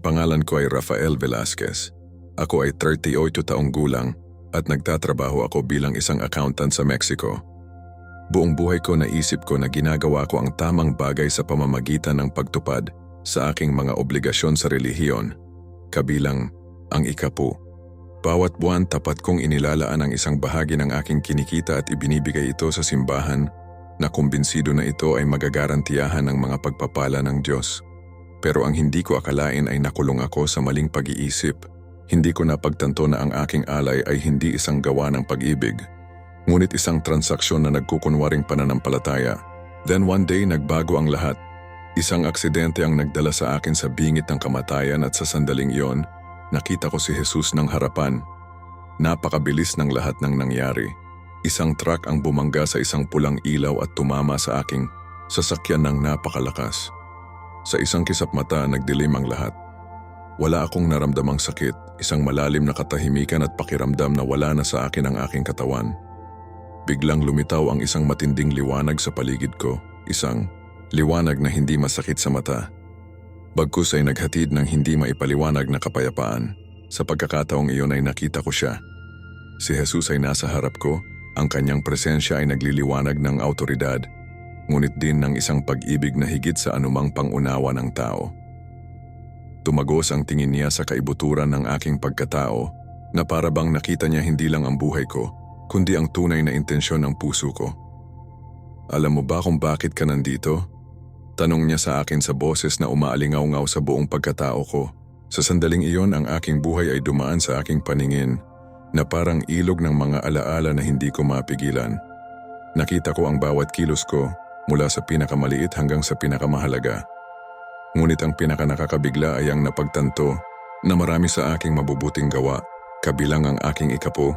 pangalan ko ay Rafael Velasquez. Ako ay 38 taong gulang at nagtatrabaho ako bilang isang accountant sa Mexico. Buong buhay ko naisip ko na ginagawa ko ang tamang bagay sa pamamagitan ng pagtupad sa aking mga obligasyon sa relihiyon, kabilang ang ikapu. Bawat buwan tapat kong inilalaan ang isang bahagi ng aking kinikita at ibinibigay ito sa simbahan na kumbinsido na ito ay magagarantiyahan ng mga pagpapala ng Diyos. Pero ang hindi ko akalain ay nakulong ako sa maling pag-iisip. Hindi ko napagtanto na ang aking alay ay hindi isang gawa ng pag-ibig, ngunit isang transaksyon na nagkukunwaring pananampalataya. Then one day nagbago ang lahat. Isang aksidente ang nagdala sa akin sa bingit ng kamatayan at sa sandaling iyon, nakita ko si Jesus ng harapan. Napakabilis ng lahat ng nangyari. Isang truck ang bumangga sa isang pulang ilaw at tumama sa aking sasakyan ng napakalakas. Sa isang kisap mata nagdilim ang lahat. Wala akong naramdamang sakit, isang malalim na katahimikan at pakiramdam na wala na sa akin ang aking katawan. Biglang lumitaw ang isang matinding liwanag sa paligid ko, isang liwanag na hindi masakit sa mata. Bagkus ay naghatid ng hindi maipaliwanag na kapayapaan. Sa pagkakataong iyon ay nakita ko siya. Si Jesus ay nasa harap ko, ang kanyang presensya ay nagliliwanag ng awtoridad, ngunit din ng isang pag-ibig na higit sa anumang pangunawa ng tao. Tumagos ang tingin niya sa kaibuturan ng aking pagkatao na para bang nakita niya hindi lang ang buhay ko, kundi ang tunay na intensyon ng puso ko. Alam mo ba kung bakit ka nandito? Tanong niya sa akin sa boses na umaalingaw-ngaw sa buong pagkatao ko. Sa sandaling iyon ang aking buhay ay dumaan sa aking paningin na parang ilog ng mga alaala na hindi ko mapigilan. Nakita ko ang bawat kilos ko mula sa pinakamaliit hanggang sa pinakamahalaga. Ngunit ang pinakanakakabigla ay ang napagtanto na marami sa aking mabubuting gawa, kabilang ang aking ikapu,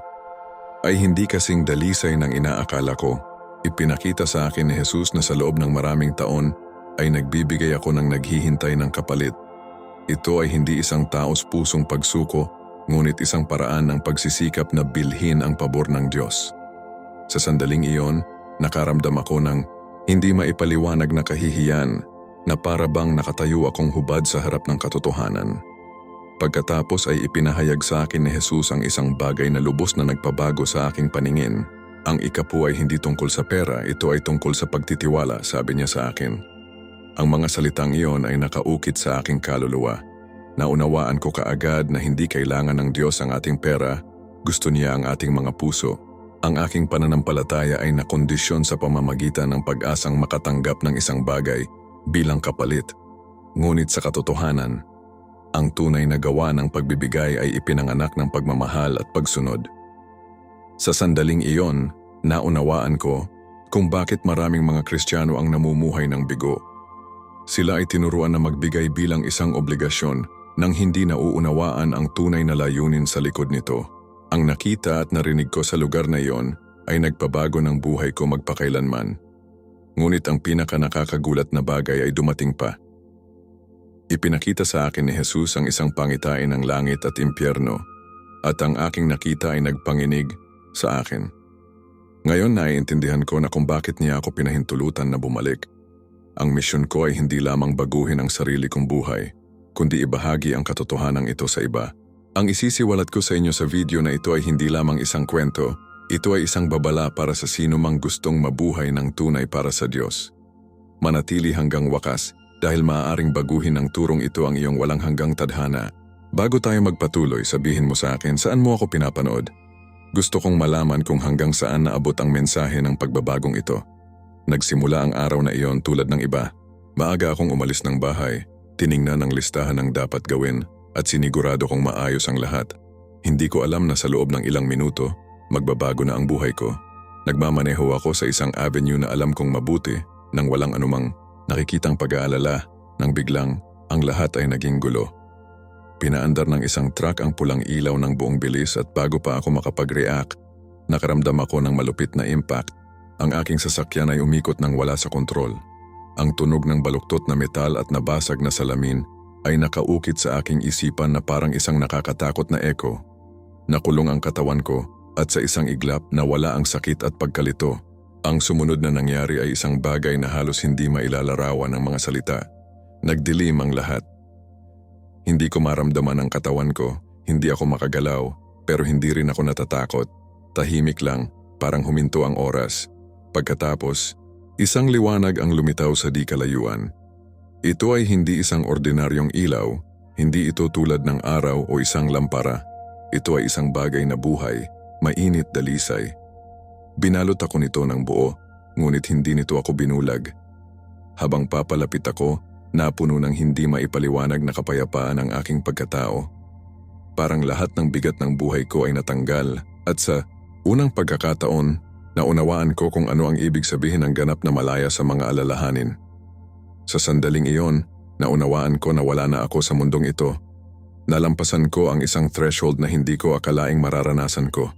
ay hindi kasing dalisay ng inaakala ko. Ipinakita sa akin ni Jesus na sa loob ng maraming taon ay nagbibigay ako ng naghihintay ng kapalit. Ito ay hindi isang taos pusong pagsuko, ngunit isang paraan ng pagsisikap na bilhin ang pabor ng Diyos. Sa sandaling iyon, nakaramdam ako ng hindi maipaliwanag na kahihiyan na para bang nakatayo akong hubad sa harap ng katotohanan. Pagkatapos ay ipinahayag sa akin ni Jesus ang isang bagay na lubos na nagpabago sa aking paningin. Ang ikapu ay hindi tungkol sa pera, ito ay tungkol sa pagtitiwala, sabi niya sa akin. Ang mga salitang iyon ay nakaukit sa aking kaluluwa. Naunawaan ko kaagad na hindi kailangan ng Diyos ang ating pera, gusto niya ang ating mga puso. Ang aking pananampalataya ay nakondisyon sa pamamagitan ng pag-asang makatanggap ng isang bagay bilang kapalit. Ngunit sa katotohanan, ang tunay na gawa ng pagbibigay ay ipinanganak ng pagmamahal at pagsunod. Sa sandaling iyon, naunawaan ko kung bakit maraming mga Kristiyano ang namumuhay ng bigo. Sila ay tinuruan na magbigay bilang isang obligasyon nang hindi nauunawaan ang tunay na layunin sa likod nito. Ang nakita at narinig ko sa lugar na iyon ay nagpabago ng buhay ko magpakailanman. Ngunit ang pinaka-nakakagulat na bagay ay dumating pa. Ipinakita sa akin ni Jesus ang isang pangitain ng langit at impyerno, at ang aking nakita ay nagpanginig sa akin. Ngayon naiintindihan ko na kung bakit niya ako pinahintulutan na bumalik. Ang misyon ko ay hindi lamang baguhin ang sarili kong buhay, kundi ibahagi ang katotohanan ito sa iba. Ang isisiwalat ko sa inyo sa video na ito ay hindi lamang isang kwento, ito ay isang babala para sa sino mang gustong mabuhay ng tunay para sa Diyos. Manatili hanggang wakas dahil maaaring baguhin ng turong ito ang iyong walang hanggang tadhana. Bago tayo magpatuloy, sabihin mo sa akin saan mo ako pinapanood. Gusto kong malaman kung hanggang saan naabot ang mensahe ng pagbabagong ito. Nagsimula ang araw na iyon tulad ng iba. Maaga akong umalis ng bahay, tiningnan ang listahan ng dapat gawin at sinigurado kong maayos ang lahat. Hindi ko alam na sa loob ng ilang minuto, magbabago na ang buhay ko. Nagmamaneho ako sa isang avenue na alam kong mabuti nang walang anumang nakikitang pag-aalala nang biglang ang lahat ay naging gulo. Pinaandar ng isang truck ang pulang ilaw ng buong bilis at bago pa ako makapag-react, nakaramdam ako ng malupit na impact. Ang aking sasakyan ay umikot nang wala sa kontrol. Ang tunog ng baluktot na metal at nabasag na salamin ay nakaukit sa aking isipan na parang isang nakakatakot na echo. Nakulong ang katawan ko at sa isang iglap nawala ang sakit at pagkalito. Ang sumunod na nangyari ay isang bagay na halos hindi mailalarawan ng mga salita. Nagdilim ang lahat. Hindi ko maramdaman ang katawan ko, hindi ako makagalaw, pero hindi rin ako natatakot. Tahimik lang, parang huminto ang oras. Pagkatapos, isang liwanag ang lumitaw sa di kalayuan. Ito ay hindi isang ordinaryong ilaw, hindi ito tulad ng araw o isang lampara. Ito ay isang bagay na buhay, mainit dalisay. Binalot ako nito ng buo, ngunit hindi nito ako binulag. Habang papalapit ako, napuno ng hindi maipaliwanag na kapayapaan ang aking pagkatao. Parang lahat ng bigat ng buhay ko ay natanggal at sa unang pagkakataon, naunawaan ko kung ano ang ibig sabihin ng ganap na malaya sa mga alalahanin. Sa sandaling iyon, naunawaan ko na wala na ako sa mundong ito. Nalampasan ko ang isang threshold na hindi ko akalaing mararanasan ko.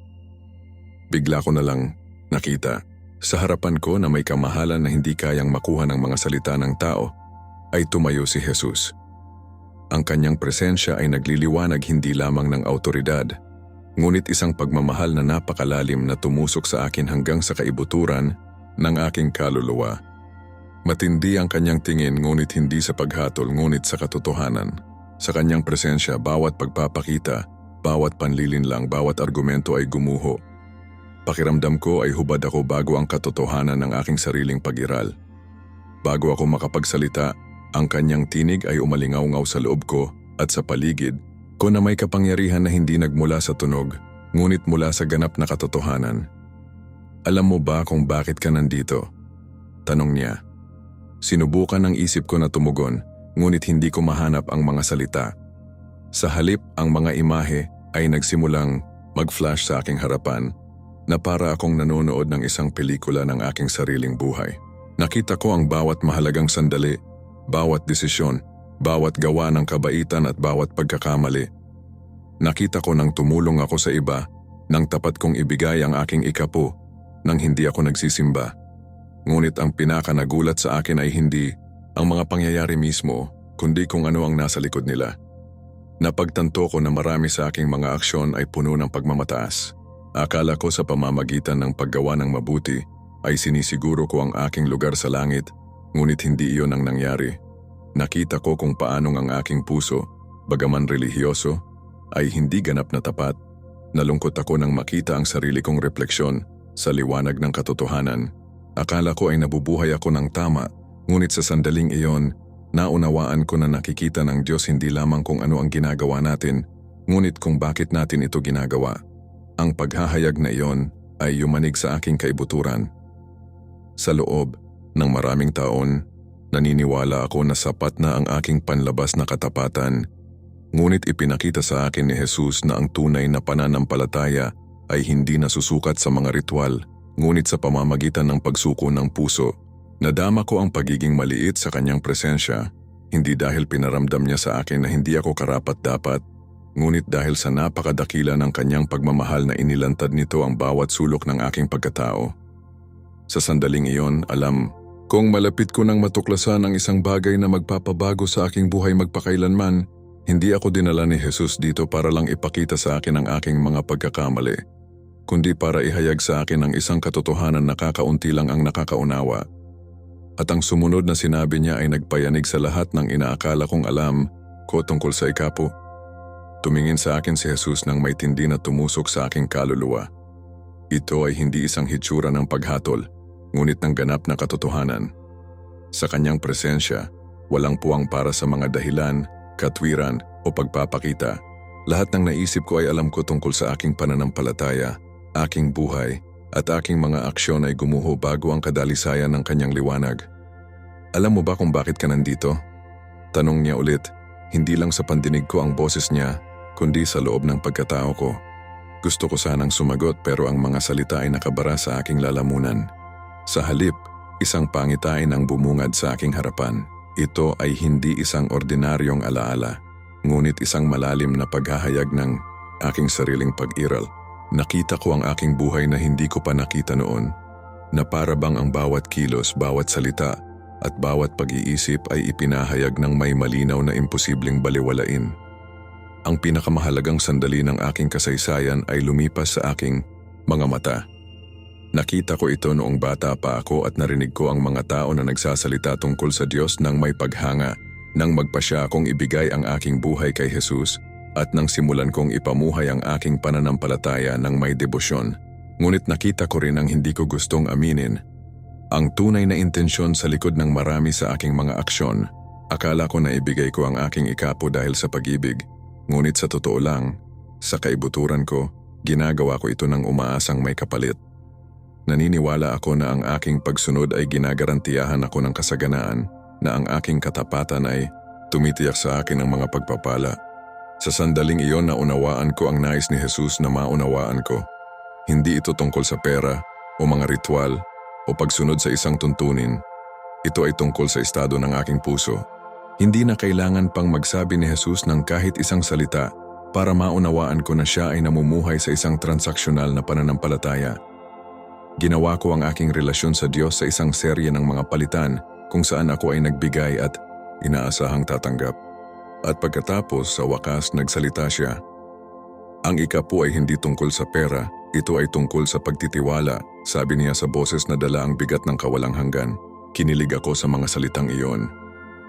Bigla ko na lang nakita sa harapan ko na may kamahalan na hindi kayang makuha ng mga salita ng tao. Ay tumayo si Jesus. Ang kanyang presensya ay nagliliwanag hindi lamang ng autoridad, ngunit isang pagmamahal na napakalalim na tumusok sa akin hanggang sa kaibuturan ng aking kaluluwa. Matindi ang kanyang tingin ngunit hindi sa paghatol ngunit sa katotohanan. Sa kanyang presensya, bawat pagpapakita, bawat panlilinlang, bawat argumento ay gumuho. Pakiramdam ko ay hubad ako bago ang katotohanan ng aking sariling pag-iral. Bago ako makapagsalita, ang kanyang tinig ay umalingaw-ngaw sa loob ko at sa paligid ko na may kapangyarihan na hindi nagmula sa tunog, ngunit mula sa ganap na katotohanan. Alam mo ba kung bakit ka nandito? Tanong niya. Sinubukan ng isip ko na tumugon, ngunit hindi ko mahanap ang mga salita. Sa halip, ang mga imahe ay nagsimulang mag-flash sa aking harapan na para akong nanonood ng isang pelikula ng aking sariling buhay. Nakita ko ang bawat mahalagang sandali, bawat desisyon, bawat gawa ng kabaitan at bawat pagkakamali. Nakita ko nang tumulong ako sa iba, nang tapat kong ibigay ang aking ikapu, nang hindi ako nagsisimba. Ngunit ang pinakanagulat sa akin ay hindi ang mga pangyayari mismo, kundi kung ano ang nasa likod nila. Napagtanto ko na marami sa aking mga aksyon ay puno ng pagmamataas. Akala ko sa pamamagitan ng paggawa ng mabuti ay sinisiguro ko ang aking lugar sa langit, ngunit hindi iyon ang nangyari. Nakita ko kung paanong ang aking puso, bagaman relihiyoso, ay hindi ganap na tapat. Nalungkot ako nang makita ang sarili kong refleksyon sa liwanag ng katotohanan. Akala ko ay nabubuhay ako ng tama, ngunit sa sandaling iyon, naunawaan ko na nakikita ng Diyos hindi lamang kung ano ang ginagawa natin, ngunit kung bakit natin ito ginagawa. Ang paghahayag na iyon ay yumanig sa aking kaibuturan. Sa loob ng maraming taon, naniniwala ako na sapat na ang aking panlabas na katapatan. Ngunit ipinakita sa akin ni Jesus na ang tunay na pananampalataya ay hindi nasusukat sa mga ritual, ngunit sa pamamagitan ng pagsuko ng puso. Nadama ko ang pagiging maliit sa kanyang presensya, hindi dahil pinaramdam niya sa akin na hindi ako karapat-dapat, ngunit dahil sa napakadakila ng kanyang pagmamahal na inilantad nito ang bawat sulok ng aking pagkatao. Sa sandaling iyon, alam kung malapit ko nang matuklasan ang isang bagay na magpapabago sa aking buhay magpakailanman, hindi ako dinala ni Jesus dito para lang ipakita sa akin ang aking mga pagkakamali, kundi para ihayag sa akin ang isang katotohanan na kakaunti lang ang nakakaunawa. At ang sumunod na sinabi niya ay nagpayanig sa lahat ng inaakala kong alam ko tungkol sa ikapu. Tumingin sa akin si Jesus nang may tindi na tumusok sa aking kaluluwa. Ito ay hindi isang hitsura ng paghatol, ngunit ng ganap na katotohanan. Sa kanyang presensya, walang puwang para sa mga dahilan, katwiran o pagpapakita. Lahat ng naisip ko ay alam ko tungkol sa aking pananampalataya, aking buhay, at aking mga aksyon ay gumuho bago ang kadalisayan ng kanyang liwanag. Alam mo ba kung bakit ka nandito? Tanong niya ulit, hindi lang sa pandinig ko ang boses niya, kundi sa loob ng pagkatao ko. Gusto ko sanang sumagot pero ang mga salita ay nakabara sa aking lalamunan. Sa halip, isang pangitain ang bumungad sa aking harapan. Ito ay hindi isang ordinaryong alaala, ngunit isang malalim na paghahayag ng aking sariling pag-iral. Nakita ko ang aking buhay na hindi ko pa nakita noon, na para bang ang bawat kilos, bawat salita, at bawat pag-iisip ay ipinahayag ng may malinaw na imposibleng baliwalain. Ang pinakamahalagang sandali ng aking kasaysayan ay lumipas sa aking mga mata. Nakita ko ito noong bata pa ako at narinig ko ang mga tao na nagsasalita tungkol sa Diyos ng may paghanga, Nang magpasya akong ibigay ang aking buhay kay Jesus at nang simulan kong ipamuhay ang aking pananampalataya ng may debosyon, ngunit nakita ko rin ang hindi ko gustong aminin. Ang tunay na intensyon sa likod ng marami sa aking mga aksyon. Akala ko na ibigay ko ang aking ikapo dahil sa pag-ibig, ngunit sa totoo lang, sa kaibuturan ko, ginagawa ko ito ng umaasang may kapalit. Naniniwala ako na ang aking pagsunod ay ginagarantiyahan ako ng kasaganaan, na ang aking katapatan ay tumitiyak sa akin ng mga pagpapala. Sa sandaling iyon naunawaan ko ang nais ni Jesus na maunawaan ko. Hindi ito tungkol sa pera o mga ritual o pagsunod sa isang tuntunin. Ito ay tungkol sa estado ng aking puso. Hindi na kailangan pang magsabi ni Jesus ng kahit isang salita para maunawaan ko na siya ay namumuhay sa isang transaksyonal na pananampalataya. Ginawa ko ang aking relasyon sa Diyos sa isang serye ng mga palitan kung saan ako ay nagbigay at inaasahang tatanggap. At pagkatapos sa wakas nagsalita siya. Ang ikapo ay hindi tungkol sa pera, ito ay tungkol sa pagtitiwala, sabi niya sa boses na dala ang bigat ng kawalang hanggan. Kinilig ako sa mga salitang iyon.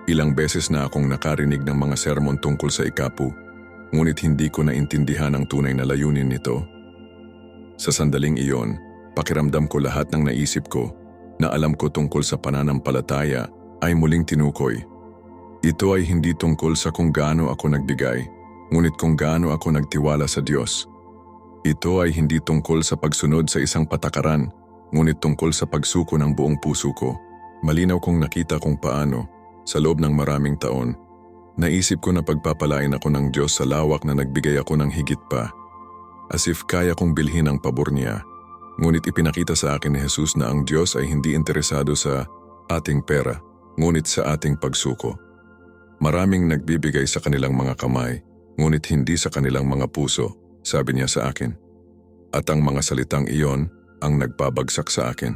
Ilang beses na akong nakarinig ng mga sermon tungkol sa ikapo, ngunit hindi ko naintindihan ang tunay na layunin nito. Sa sandaling iyon, pakiramdam ko lahat ng naisip ko, na alam ko tungkol sa pananampalataya, ay muling tinukoy. Ito ay hindi tungkol sa kung gaano ako nagbigay, ngunit kung gaano ako nagtiwala sa Diyos. Ito ay hindi tungkol sa pagsunod sa isang patakaran, ngunit tungkol sa pagsuko ng buong puso ko. Malinaw kong nakita kung paano, sa loob ng maraming taon, naisip ko na pagpapalain ako ng Diyos sa lawak na nagbigay ako ng higit pa. As if kaya kong bilhin ang pabor niya. Ngunit ipinakita sa akin ni Jesus na ang Diyos ay hindi interesado sa ating pera, ngunit sa ating pagsuko. Maraming nagbibigay sa kanilang mga kamay, ngunit hindi sa kanilang mga puso, sabi niya sa akin. At ang mga salitang iyon ang nagpabagsak sa akin.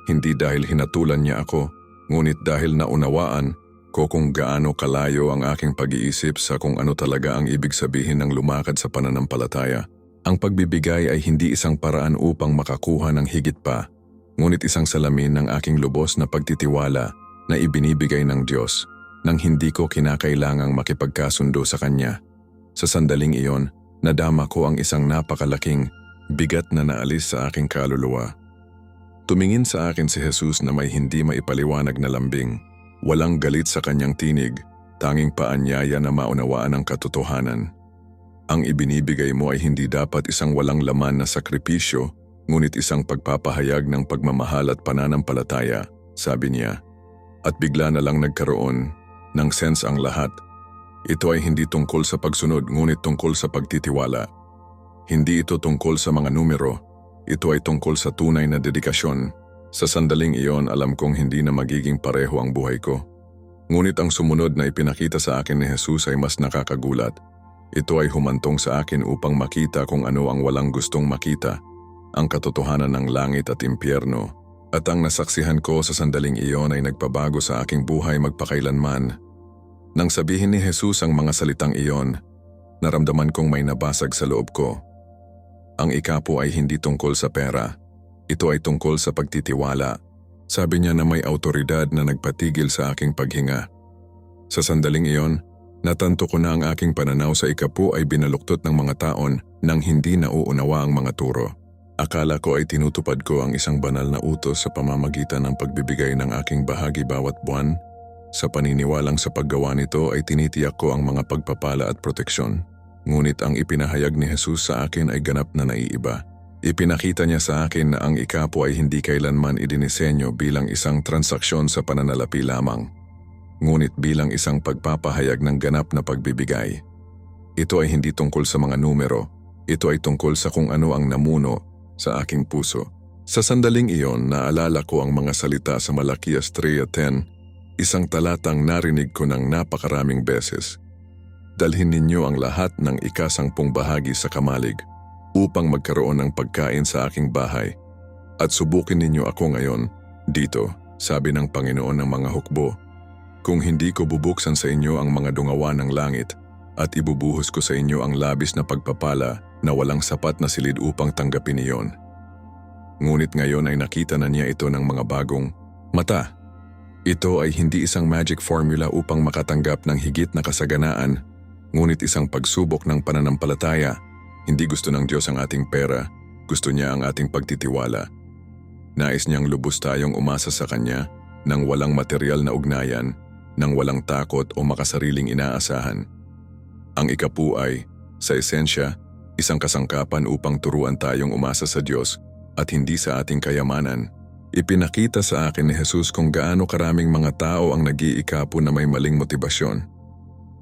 Hindi dahil hinatulan niya ako, ngunit dahil naunawaan ko kung gaano kalayo ang aking pag-iisip sa kung ano talaga ang ibig sabihin ng lumakad sa pananampalataya. Ang pagbibigay ay hindi isang paraan upang makakuha ng higit pa, ngunit isang salamin ng aking lubos na pagtitiwala na ibinibigay ng Diyos nang hindi ko kinakailangang makipagkasundo sa Kanya. Sa sandaling iyon, nadama ko ang isang napakalaking bigat na naalis sa aking kaluluwa. Tumingin sa akin si Jesus na may hindi maipaliwanag na lambing, walang galit sa kanyang tinig, tanging paanyaya na maunawaan ang katotohanan. Ang ibinibigay mo ay hindi dapat isang walang laman na sakripisyo, ngunit isang pagpapahayag ng pagmamahal at pananampalataya, sabi niya. At bigla na lang nagkaroon ng sense ang lahat. Ito ay hindi tungkol sa pagsunod ngunit tungkol sa pagtitiwala. Hindi ito tungkol sa mga numero, ito ay tungkol sa tunay na dedikasyon. Sa sandaling iyon alam kong hindi na magiging pareho ang buhay ko. Ngunit ang sumunod na ipinakita sa akin ni Jesus ay mas nakakagulat. Ito ay humantong sa akin upang makita kung ano ang walang gustong makita, ang katotohanan ng langit at impyerno. At ang nasaksihan ko sa sandaling iyon ay nagpabago sa aking buhay magpakailanman. Nang sabihin ni Jesus ang mga salitang iyon, naramdaman kong may nabasag sa loob ko. Ang ikapo ay hindi tungkol sa pera. Ito ay tungkol sa pagtitiwala. Sabi niya na may autoridad na nagpatigil sa aking paghinga. Sa sandaling iyon, natanto ko na ang aking pananaw sa ikapo ay binaluktot ng mga taon nang hindi nauunawa ang mga turo. Akala ko ay tinutupad ko ang isang banal na utos sa pamamagitan ng pagbibigay ng aking bahagi bawat buwan. Sa paniniwalang sa paggawa nito ay tinitiyak ko ang mga pagpapala at proteksyon. Ngunit ang ipinahayag ni Jesus sa akin ay ganap na naiiba. Ipinakita niya sa akin na ang ikapo ay hindi kailanman idinisenyo bilang isang transaksyon sa pananalapi lamang, ngunit bilang isang pagpapahayag ng ganap na pagbibigay. Ito ay hindi tungkol sa mga numero, ito ay tungkol sa kung ano ang namuno sa aking puso. Sa sandaling iyon, naalala ko ang mga salita sa Malakias 3:10, isang talatang narinig ko ng napakaraming beses. Dalhin ninyo ang lahat ng ika-10 bahagi sa kamalig upang magkaroon ng pagkain sa aking bahay. At subukin ninyo ako ngayon, dito, sabi ng Panginoon ng mga hukbo. Kung hindi ko bubuksan sa inyo ang mga dungawa ng langit at ibubuhos ko sa inyo ang labis na pagpapala na walang sapat na silid upang tanggapin iyon. Ngunit ngayon ay nakita na niya ito ng mga bagong mata. Ito ay hindi isang magic formula upang makatanggap ng higit na kasaganaan, ngunit isang pagsubok ng pananampalataya. Hindi gusto ng Diyos ang ating pera, gusto niya ang ating pagtitiwala. Nais niyang lubos tayong umasa sa Kanya nang walang material na ugnayan, nang walang takot o makasariling inaasahan. Ang ikapu ay, sa esensya, isang kasangkapan upang turuan tayong umasa sa Diyos at hindi sa ating kayamanan. Ipinakita sa akin ni Jesus kung gaano karaming mga tao ang nag-iikapu na may maling motibasyon.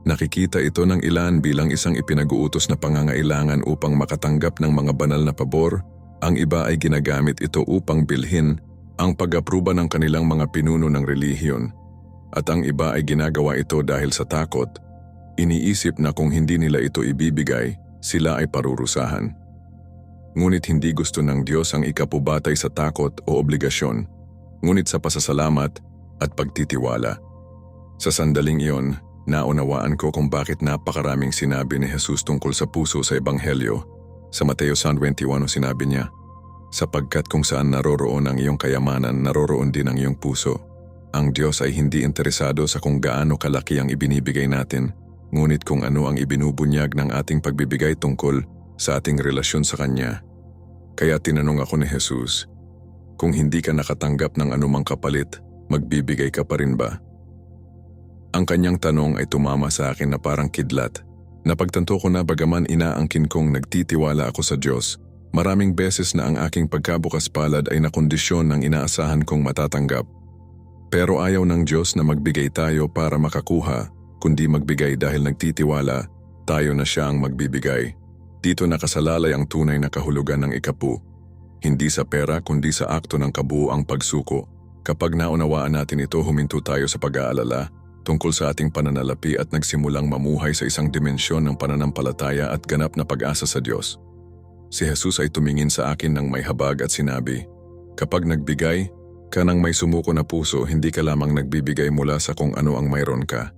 Nakikita ito ng ilan bilang isang ipinag-uutos na pangangailangan upang makatanggap ng mga banal na pabor, ang iba ay ginagamit ito upang bilhin ang pag-apruba ng kanilang mga pinuno ng relihiyon, at ang iba ay ginagawa ito dahil sa takot. Iniisip na kung hindi nila ito ibibigay, sila ay parurusahan. Ngunit hindi gusto ng Diyos ang ikapu batay sa takot o obligasyon, ngunit sa pasasalamat at pagtitiwala. Sa sandaling iyon, naunawaan ko kung bakit napakaraming sinabi ni Jesus tungkol sa puso sa Ebanghelyo. Sa Mateo 21 sinabi niya, "Sapagkat kung saan naroroon ang iyong kayamanan, naroroon din ang iyong puso." Ang Diyos ay hindi interesado sa kung gaano kalaki ang ibinibigay natin, ngunit kung ano ang ibinubunyag ng ating pagbibigay tungkol sa ating relasyon sa Kanya. Kaya tinanong ako ni Jesus, kung hindi ka nakatanggap ng anumang kapalit, magbibigay ka pa rin ba? Ang kanyang tanong ay tumama sa akin na parang kidlat. Napagtanto ko na bagaman inaangkin kong nagtitiwala ako sa Diyos, maraming beses na ang aking pagkabukas palad ay nakondisyon ng inaasahan kong matatanggap. Pero ayaw ng Diyos na magbigay tayo para makakuha, kundi magbigay dahil nagtitiwala, tayo na siya ang magbibigay. Dito nakasalalay ang tunay na kahulugan ng ikapu. Hindi sa pera kundi sa akto ng kabuuang pagsuko. Kapag naunawaan natin ito, huminto tayo sa pag-aalala tungkol sa ating pananalapi at nagsimulang mamuhay sa isang dimensyon ng pananampalataya at ganap na pag-asa sa Diyos. Si Jesus ay tumingin sa akin ng may habag at sinabi, "Kapag nagbigay ka ng may sumuko na puso, hindi ka lamang nagbibigay mula sa kung ano ang mayroon ka,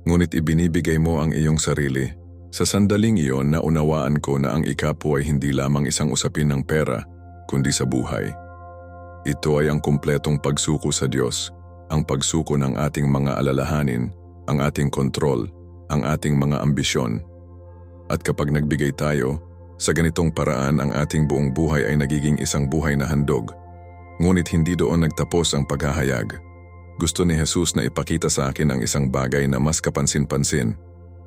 ngunit ibinibigay mo ang iyong sarili." Sa sandaling iyon, naunawaan ko na ang ikapu ay hindi lamang isang usapin ng pera, kundi sa buhay. Ito ay ang kumpletong pagsuko sa Diyos, ang pagsuko ng ating mga alalahanin, ang ating kontrol, ang ating mga ambisyon. At kapag nagbigay tayo, sa ganitong paraan ang ating buong buhay ay nagiging isang buhay na handog. Ngunit hindi doon nagtapos ang paghahayag. Gusto ni Jesus na ipakita sa akin ang isang bagay na mas kapansin-pansin,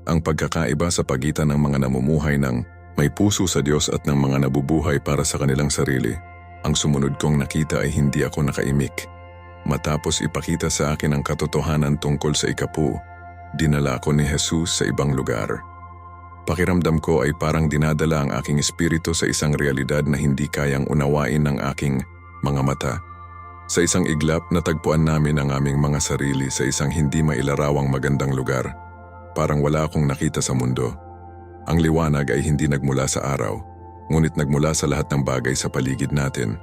ang pagkakaiba sa pagitan ng mga namumuhay ng may puso sa Diyos at ng mga nabubuhay para sa kanilang sarili. Ang sumunod kong nakita ay hindi ako nakaimik. Matapos ipakita sa akin ang katotohanan tungkol sa ikapu, dinala ako ni Jesus sa ibang lugar. Pakiramdam ko ay parang dinadala ang aking espiritu sa isang realidad na hindi kayang unawain ng aking mga mata. Sa isang iglap, natagpuan namin ang aming mga sarili sa isang hindi mailarawang magandang lugar. Parang wala akong nakita sa mundo. Ang liwanag ay hindi nagmula sa araw, ngunit nagmula sa lahat ng bagay sa paligid natin.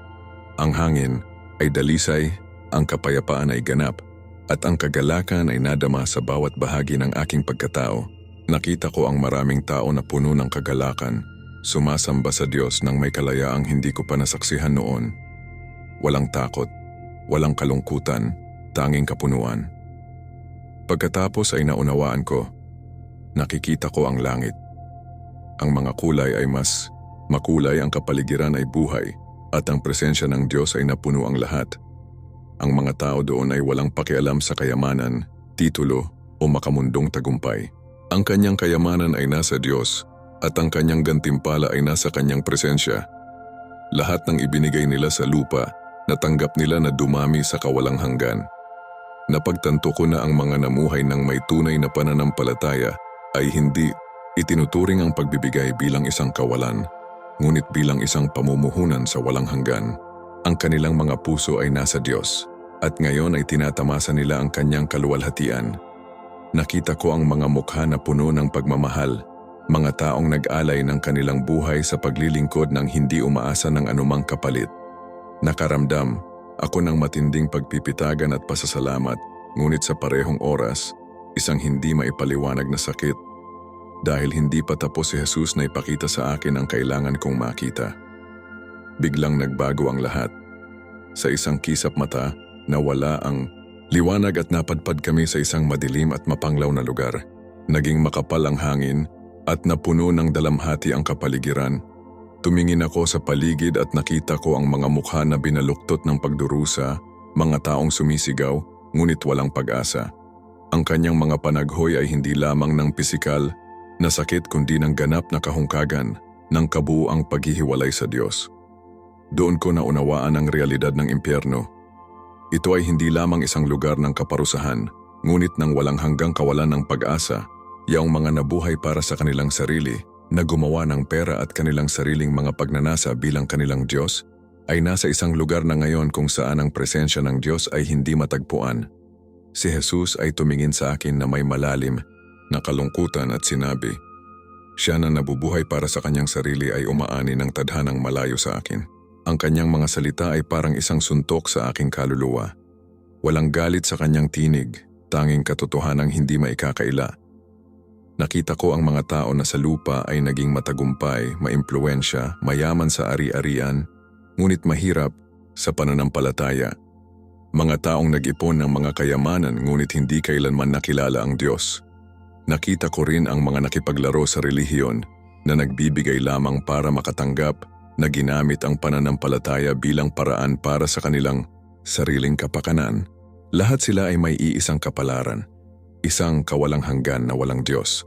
Ang hangin ay dalisay, ang kapayapaan ay ganap, at ang kagalakan ay nadama sa bawat bahagi ng aking pagkatao. Nakita ko ang maraming tao na puno ng kagalakan, sumasamba sa Diyos ng may kalayaang hindi ko pa nasaksihan noon. Walang takot, walang kalungkutan, tanging kapunuan. Pagkatapos ay naunawaan ko, nakikita ko ang langit. Ang mga kulay ay mas makulay, ang kapaligiran ay buhay, at ang presensya ng Diyos ay napuno ang lahat. Ang mga tao doon ay walang pakialam sa kayamanan, titulo o makamundong tagumpay. Ang kanyang kayamanan ay nasa Diyos, at ang kanyang gantimpala ay nasa kanyang presensya. Lahat ng ibinigay nila sa lupa, natanggap nila na dumami sa kawalang hanggan. Napagtanto ko na ang mga namuhay ng may tunay na pananampalataya ay hindi itinuturing ang pagbibigay bilang isang kawalan, ngunit bilang isang pamumuhunan sa walang hanggan. Ang kanilang mga puso ay nasa Diyos, at ngayon ay tinatamasa nila ang kanyang kaluwalhatian. Nakita ko ang mga mukha na puno ng pagmamahal, mga taong nag-alay ng kanilang buhay sa paglilingkod ng hindi umaasa ng anumang kapalit. Nakaramdam ako ng matinding pagpipitagan at pasasalamat, ngunit sa parehong oras, isang hindi maipaliwanag na sakit. Dahil hindi pa tapos si Jesus na ipakita sa akin ang kailangan kong makita. Biglang nagbago ang lahat. Sa isang kisap mata, nawala ang Liwanag at napadpad kami sa isang madilim at mapanglaw na lugar. Naging makapal ang hangin at napuno ng dalamhati ang kapaligiran. Tumingin ako sa paligid at nakita ko ang mga mukha na binaluktot ng pagdurusa, mga taong sumisigaw, ngunit walang pag-asa. Ang kanyang mga panaghoy ay hindi lamang ng pisikal na sakit kundi ng ganap na kahungkagan ng kabuuang paghihiwalay sa Diyos. Doon ko naunawaan ang realidad ng impyerno. Ito ay hindi lamang isang lugar ng kaparusahan, ngunit ng walang hanggang kawalan ng pag-asa, yaong mga nabuhay para sa kanilang sarili, na gumawa ng pera at kanilang sariling mga pagnanasa bilang kanilang Diyos, ay nasa isang lugar na ngayon kung saan ang presensya ng Diyos ay hindi matagpuan. Si Jesus ay tumingin sa akin na may malalim na kalungkutan at sinabi, siya na nabubuhay para sa kanyang sarili ay umaani ng tadhanang malayo sa akin. Ang kanyang mga salita ay parang isang suntok sa aking kaluluwa. Walang galit sa kanyang tinig, tanging katotohanang hindi maikakaila. Nakita ko ang mga tao na sa lupa ay naging matagumpay, maimpluwensya, mayaman sa ari-arian, ngunit mahirap sa pananampalataya. Mga taong nag-ipon ng mga kayamanan ngunit hindi kailanman nakilala ang Diyos. Nakita ko rin ang mga nakipaglaro sa relihiyon na nagbibigay lamang para makatanggap, na ginamit ang pananampalataya bilang paraan para sa kanilang sariling kapakanan. Lahat sila ay may iisang kapalaran, isang kawalang hanggan na walang Diyos.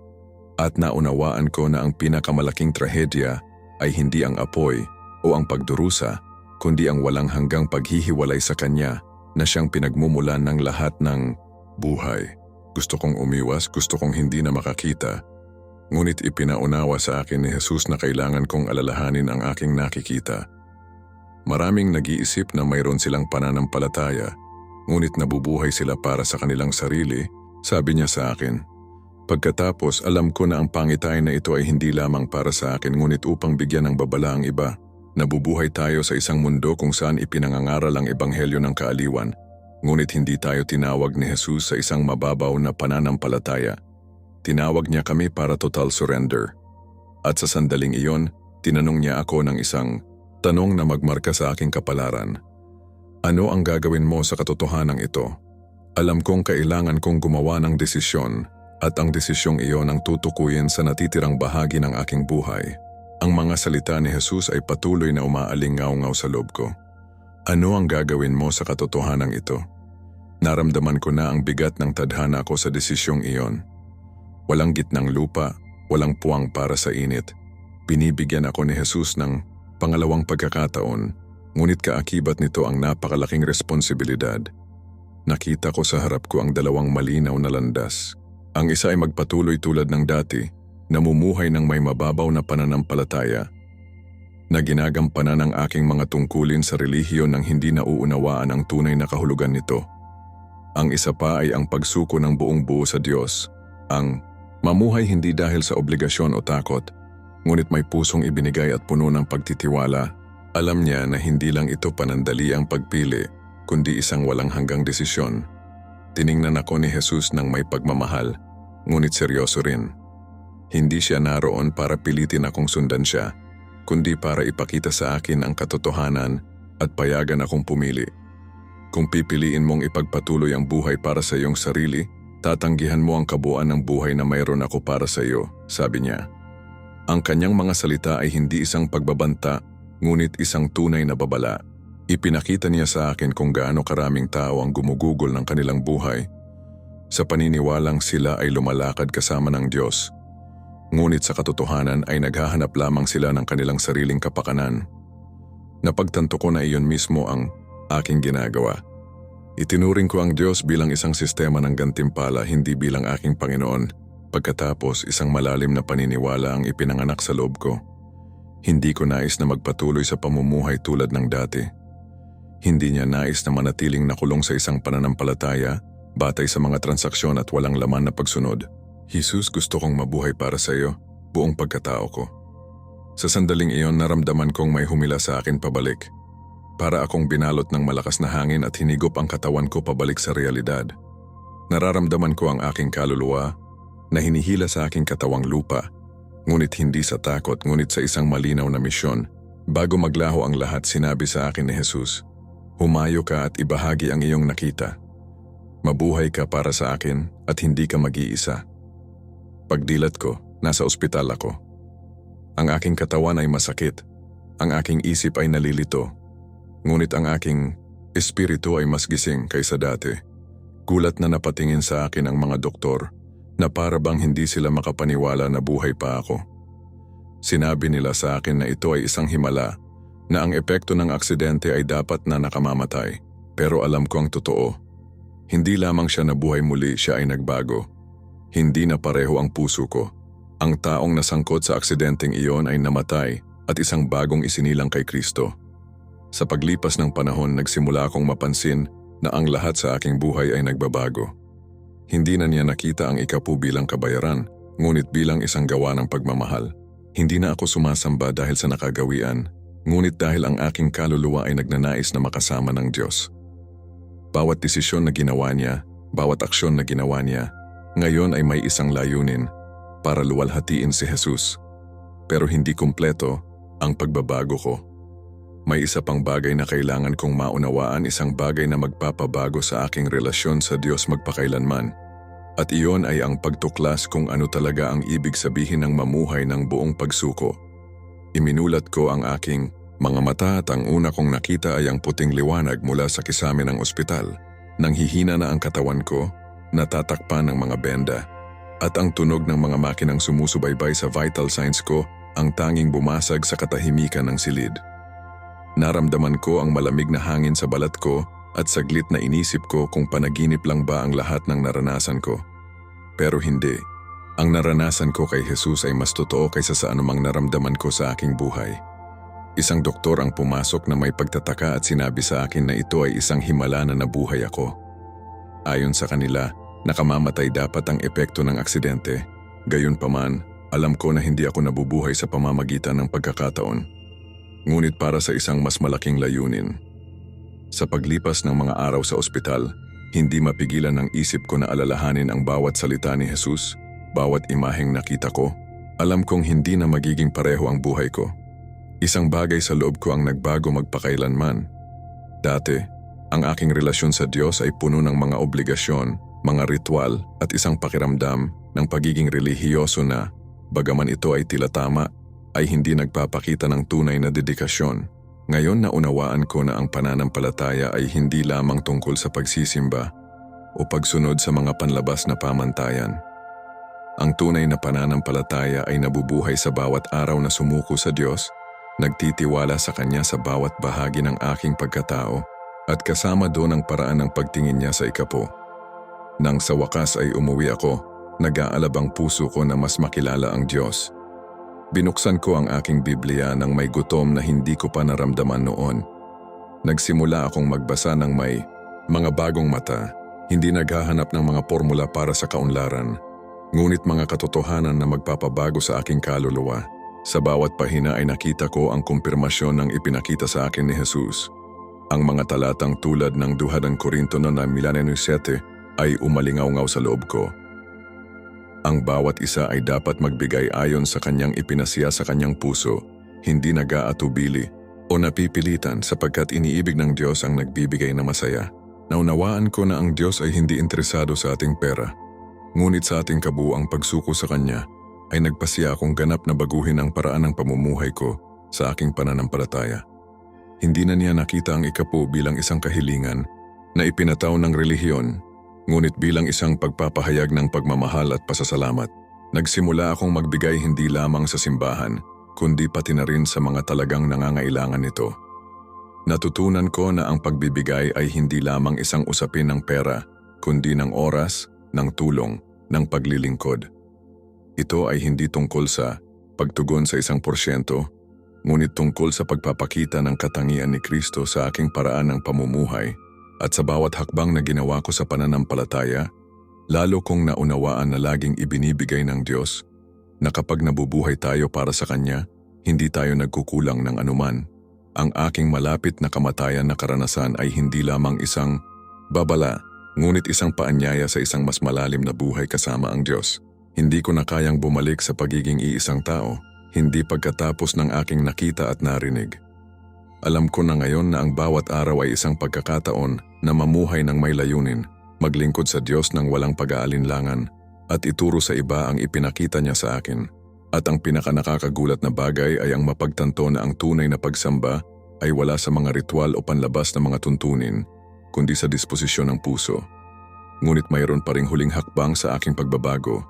At naunawaan ko na ang pinakamalaking trahedya ay hindi ang apoy o ang pagdurusa, kundi ang walang hanggang paghihiwalay sa Kanya na siyang pinagmumulan ng lahat ng buhay. Gusto kong umiwas, gusto kong hindi na makakita. Ngunit ipinaunawa sa akin ni Jesus na kailangan kong alalahanin ang aking nakikita. Maraming nag-iisip na mayroon silang pananampalataya, ngunit nabubuhay sila para sa kanilang sarili, sabi niya sa akin. Pagkatapos, alam ko na ang pangitain na ito ay hindi lamang para sa akin ngunit upang bigyan ng babala ang iba. Nabubuhay tayo sa isang mundo kung saan ipinangangaral ang ebanghelyo ng kaaliwan, ngunit hindi tayo tinawag ni Jesus sa isang mababaw na pananampalataya. Tinawag niya kami para total surrender. At sa sandaling iyon, tinanong niya ako ng isang tanong na magmarka sa aking kapalaran. Ano ang gagawin mo sa katotohanan ito? Alam kong kailangan kong gumawa ng desisyon at ang desisyong iyon ang tutukuyin sa natitirang bahagi ng aking buhay. Ang mga salita ni Jesus ay patuloy na umaalingaw-ngaw sa loob ko. Ano ang gagawin mo sa katotohanan ito? Naramdaman ko na ang bigat ng tadhana ko sa desisyong iyon. Walang gitnang lupa, walang puwang para sa init. Binibigyan ako ni Jesus ng pangalawang pagkakataon, ngunit kaakibat nito ang napakalaking responsibilidad. Nakita ko sa harap ko ang dalawang malinaw na landas. Ang isa ay magpatuloy tulad ng dati, namumuhay ng may mababaw na pananampalataya, na ginagampanan ang aking mga tungkulin sa relihiyon nang hindi nauunawaan ang tunay na kahulugan nito. Ang isa pa ay ang pagsuko ng buong buo sa Diyos, ang mamuhay hindi dahil sa obligasyon o takot, ngunit may pusong ibinigay at puno ng pagtitiwala. Alam niya na hindi lang ito panandali ang pagpili, kundi isang walang hanggang desisyon. Tiningnan ako ni Jesus ng may pagmamahal, ngunit seryoso rin. Hindi siya naroon para pilitin akong sundan siya, kundi para ipakita sa akin ang katotohanan at payagan akong pumili. Kung pipiliin mong ipagpatuloy ang buhay para sa iyong sarili, tatanggihan mo ang kabuuan ng buhay na mayroon ako para sa iyo, sabi niya. Ang kanyang mga salita ay hindi isang pagbabanta, ngunit isang tunay na babala. Ipinakita niya sa akin kung gaano karaming tao ang gumugugol ng kanilang buhay sa paniniwalang sila ay lumalakad kasama ng Diyos. Ngunit sa katotohanan ay naghahanap lamang sila ng kanilang sariling kapakanan. Napagtanto ko na iyon mismo ang aking ginagawa. Itinuring ko ang Diyos bilang isang sistema ng gantimpala, hindi bilang aking Panginoon. Pagkatapos, isang malalim na paniniwala ang ipinanganak sa loob ko. Hindi ko nais na magpatuloy sa pamumuhay tulad ng dati. Hindi niya nais na manatiling nakulong sa isang pananampalataya, batay sa mga transaksyon at walang laman na pagsunod. Jesus, gusto kong mabuhay para sa iyo, buong pagkatao ko. Sa sandaling iyon, naramdaman kong may humila sa akin pabalik. Para akong binalot ng malakas na hangin at hinigop ang katawan ko pabalik sa realidad. Nararamdaman ko ang aking kaluluwa na hinihila sa aking katawang lupa, ngunit hindi sa takot ngunit sa isang malinaw na misyon. Bago maglaho ang lahat, sinabi sa akin ni Jesus, "Humayo ka at ibahagi ang iyong nakita." Mabuhay ka para sa akin at hindi ka mag-iisa. Pagdilat ko, nasa ospital ako. Ang aking katawan ay masakit. Ang aking isip ay nalilito. Ngunit ang aking espiritu ay mas gising kaysa dati. Gulat na napatingin sa akin ang mga doktor na para bang hindi sila makapaniwala na buhay pa ako. Sinabi nila sa akin na ito ay isang himala, na ang epekto ng aksidente ay dapat na nakamamatay. Pero alam ko ang totoo. Hindi lamang siya nabuhay muli, siya ay nagbago. Hindi na pareho ang puso ko. Ang taong nasangkot sa aksidenteng iyon ay namatay at isang bagong isinilang kay Kristo. Sa paglipas ng panahon, nagsimula akong mapansin na ang lahat sa aking buhay ay nagbabago. Hindi na niya nakita ang ikapu bilang kabayaran, ngunit bilang isang gawa ng pagmamahal. Hindi na ako sumasamba dahil sa nakagawian, ngunit dahil ang aking kaluluwa ay nagnanais na makasama ng Diyos. Bawat desisyon na ginawa niya, bawat aksyon na ginawa niya, ngayon ay may isang layunin para luwalhatiin si Jesus. Pero hindi kumpleto ang pagbabago ko. May isa pang bagay na kailangan kong maunawaan, isang bagay na magpapabago sa aking relasyon sa Diyos magpakailanman. At iyon ay ang pagtuklas kung ano talaga ang ibig sabihin ng mamuhay ng buong pagsuko. Iminulat ko ang aking mga mata at ang una kong nakita ay ang puting liwanag mula sa kisame ng ospital. Nang hihina na ang katawan ko, natatakpan ng mga benda. At ang tunog ng mga makinang sumusubaybay sa vital signs ko ang tanging bumasag sa katahimikan ng silid. Naramdaman ko ang malamig na hangin sa balat ko at saglit na inisip ko kung panaginip lang ba ang lahat ng naranasan ko. Pero hindi. Ang naranasan ko kay Jesus ay mas totoo kaysa sa anumang naramdaman ko sa aking buhay. Isang doktor ang pumasok na may pagtataka at sinabi sa akin na ito ay isang himala na nabuhay ako. Ayon sa kanila, nakamamatay dapat ang epekto ng aksidente. Gayunpaman, alam ko na hindi ako nabubuhay sa pamamagitan ng pagkakataon. Ngunit para sa isang mas malaking layunin. Sa paglipas ng mga araw sa ospital, hindi mapigilan ng isip ko na alalahanin ang bawat salita ni Jesus, bawat imaheng nakita ko. Alam kong hindi na magiging pareho ang buhay ko. Isang bagay sa loob ko ang nagbago magpakailanman. Dati, ang aking relasyon sa Diyos ay puno ng mga obligasyon, mga ritual at isang pakiramdam ng pagiging relihiyoso na, bagaman ito ay tila tama, ay hindi nagpapakita ng tunay na dedikasyon. Ngayon naunawaan ko na ang pananampalataya ay hindi lamang tungkol sa pagsisimba o pagsunod sa mga panlabas na pamantayan. Ang tunay na pananampalataya ay nabubuhay sa bawat araw na sumuko sa Diyos, nagtitiwala sa Kanya sa bawat bahagi ng aking pagkatao, at kasama doon ang paraan ng pagtingin niya sa ikapo. Nang sa wakas ay umuwi ako, nag-aalab ang puso ko na mas makilala ang Diyos. Binuksan ko ang aking Biblia nang may gutom na hindi ko pa naramdaman noon. Nagsimula akong magbasa ng may mga bagong mata, hindi naghahanap ng mga formula para sa kaunlaran, ngunit mga katotohanan na magpapabago sa aking kaluluwa. Sa bawat pahina ay nakita ko ang kumpirmasyon ng ipinakita sa akin ni Jesus. Ang mga talatang tulad ng 2 Korinto na 9:7 ay umalingaw-ngaw sa loob ko. Ang bawat isa ay dapat magbigay ayon sa kanyang ipinasiya sa kanyang puso, hindi nag-aatubili o napipilitan sapagkat iniibig ng Diyos ang nagbibigay na masaya. Naunawaan ko na ang Diyos ay hindi interesado sa ating pera, ngunit sa ating kabuuang pagsuko sa Kanya ay nagpasiya akong ganap na baguhin ang paraan ng pamumuhay ko sa aking pananampalataya. Hindi na niya nakita ang ikapu bilang isang kahilingan na ipinataw ng relihiyon, ngunit bilang isang pagpapahayag ng pagmamahal at pasasalamat. Nagsimula akong magbigay hindi lamang sa simbahan, kundi pati na rin sa mga talagang nangangailangan nito. Natutunan ko na ang pagbibigay ay hindi lamang isang usapin ng pera, kundi ng oras, ng tulong, ng paglilingkod. Ito ay hindi tungkol sa pagtugon sa 1%, ngunit tungkol sa pagpapakita ng katangian ni Kristo sa aking paraan ng pamumuhay. At sa bawat hakbang na ginawa ko sa pananampalataya, lalo kong naunawaan na laging ibinibigay ng Diyos na kapag nabubuhay tayo para sa Kanya, hindi tayo nagkukulang ng anuman. Ang aking malapit na kamatayan na karanasan ay hindi lamang isang babala, ngunit isang paanyaya sa isang mas malalim na buhay kasama ang Diyos. Hindi ko na kayang bumalik sa pagiging iisang tao, hindi pagkatapos ng aking nakita at narinig. Alam ko na ngayon na ang bawat araw ay isang pagkakataon na mamuhay ng may layunin, maglingkod sa Diyos ng walang pag-aalinlangan, at ituro sa iba ang ipinakita niya sa akin. At ang pinakanakakagulat na bagay ay ang mapagtanto na ang tunay na pagsamba ay wala sa mga ritual o panlabas na mga tuntunin, kundi sa disposisyon ng puso. Ngunit mayroon pa ring huling hakbang sa aking pagbabago.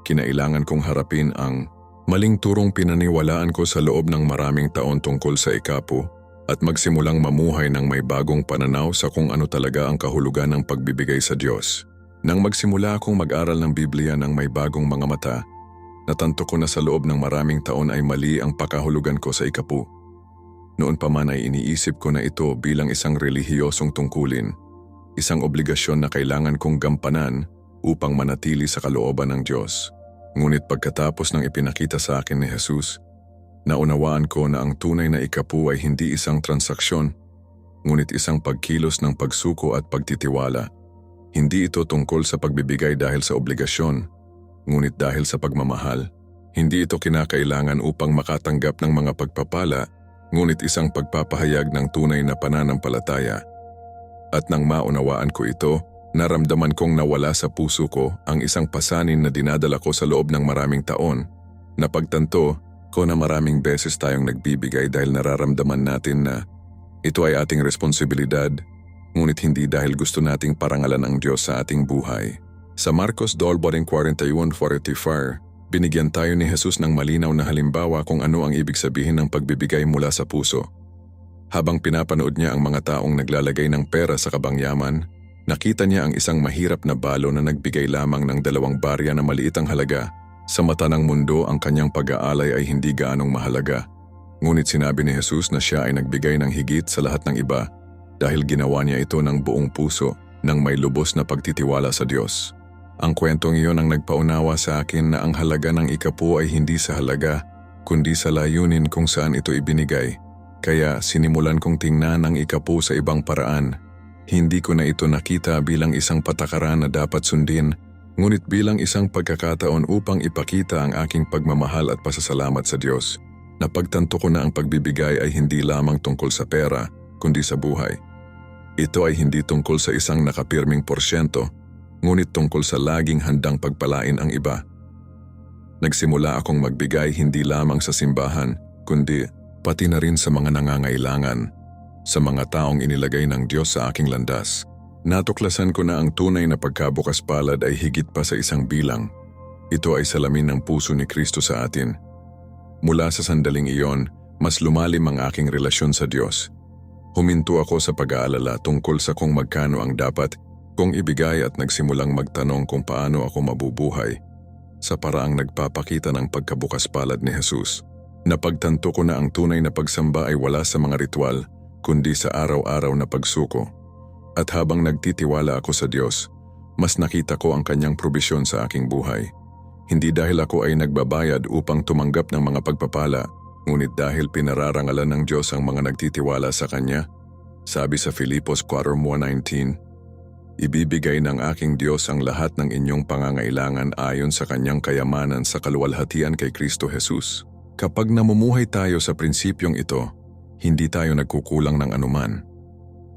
Kinailangan kong harapin ang maling turong pinaniwalaan ko sa loob ng maraming taon tungkol sa ikapo at magsimulang mamuhay ng may bagong pananaw sa kung ano talaga ang kahulugan ng pagbibigay sa Diyos. Nang magsimula akong mag-aral ng Biblia ng may bagong mga mata, natanto ko na sa loob ng maraming taon ay mali ang pakahulugan ko sa ikapu. Noon pa man ay iniisip ko na ito bilang isang relihiyosong tungkulin, isang obligasyon na kailangan kong gampanan upang manatili sa kalooban ng Diyos. Ngunit pagkatapos ng ipinakita sa akin ni Jesus, naunawaan ko na ang tunay na ikapu ay hindi isang transaksyon, ngunit isang pagkilos ng pagsuko at pagtitiwala. Hindi ito tungkol sa pagbibigay dahil sa obligasyon, ngunit dahil sa pagmamahal. Hindi ito kinakailangan upang makatanggap ng mga pagpapala, ngunit isang pagpapahayag ng tunay na pananampalataya. At nang maunawaan ko ito, naramdaman kong nawala sa puso ko ang isang pasanin na dinadala ko sa loob ng maraming taon. Napagtanto ko na maraming beses tayong nagbibigay dahil nararamdaman natin na ito ay ating responsibilidad, ngunit hindi dahil gusto nating parangalan ang Diyos sa ating buhay. Sa Marcos 12:41-44, binigyan tayo ni Jesus ng malinaw na halimbawa kung ano ang ibig sabihin ng pagbibigay mula sa puso. Habang pinapanood niya ang mga taong naglalagay ng pera sa kabangyaman, nakita niya ang isang mahirap na balo na nagbigay lamang ng 2 barya na maliit ang halaga. Sa mata ng mundo, ang kanyang pag-aalay ay hindi gaanong mahalaga. Ngunit sinabi ni Jesus na siya ay nagbigay ng higit sa lahat ng iba dahil ginawa niya ito ng buong puso nang may lubos na pagtitiwala sa Diyos. Ang kwentong iyon ang nagpaunawa sa akin na ang halaga ng ikapu ay hindi sa halaga, kundi sa layunin kung saan ito ibinigay. Kaya sinimulan kong tingnan ang ikapu sa ibang paraan. Hindi ko na ito nakita bilang isang patakaran na dapat sundin, ngunit bilang isang pagkakataon upang ipakita ang aking pagmamahal at pasasalamat sa Diyos. Napagtanto ko na ang pagbibigay ay hindi lamang tungkol sa pera, kundi sa buhay. Ito ay hindi tungkol sa isang nakapirming porsyento, ngunit tungkol sa laging handang pagpalain ang iba. Nagsimula akong magbigay hindi lamang sa simbahan, kundi pati na rin sa mga nangangailangan, sa mga taong inilagay ng Diyos sa aking landas. Natuklasan ko na ang tunay na pagkabukas palad ay higit pa sa isang bilang. Ito ay salamin ng puso ni Kristo sa atin. Mula sa sandaling iyon, mas lumalim ang aking relasyon sa Diyos. Huminto ako sa pag-aalala tungkol sa kung magkano ang dapat kong ibigay at nagsimulang magtanong kung paano ako mabubuhay sa paraang nagpapakita ng pagkabukas palad ni Jesus. Napagtanto ko na ang tunay na pagsamba ay wala sa mga ritual, kundi sa araw-araw na pagsuko. At habang nagtitiwala ako sa Diyos, mas nakita ko ang kanyang probisyon sa aking buhay. Hindi dahil ako ay nagbabayad upang tumanggap ng mga pagpapala, ngunit dahil pinararangalan ng Diyos ang mga nagtitiwala sa Kanya. Sabi sa Filipos 4:19, ibibigay ng aking Diyos ang lahat ng inyong pangangailangan ayon sa Kanyang kayamanan sa kaluwalhatian kay Kristo Jesus. Kapag namumuhay tayo sa prinsipyong ito, hindi tayo nagkukulang ng anuman.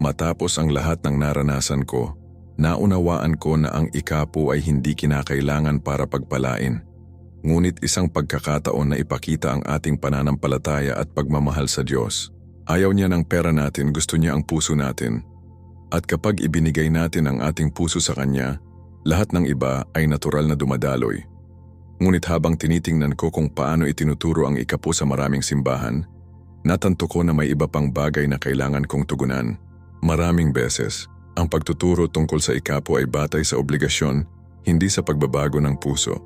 Matapos ang lahat ng naranasan ko, naunawaan ko na ang ikapu ay hindi kinakailangan para pagpalain, ngunit isang pagkakataon na ipakita ang ating pananampalataya at pagmamahal sa Diyos. Ayaw niya ng pera natin, gusto niya ang puso natin. At kapag ibinigay natin ang ating puso sa Kanya, lahat ng iba ay natural na dumadaloy. Ngunit habang tinitingnan ko kung paano itinuturo ang ikapu sa maraming simbahan, natanto ko na may iba pang bagay na kailangan kong tugunan. Maraming beses, ang pagtuturo tungkol sa ikapu ay batay sa obligasyon, hindi sa pagbabago ng puso.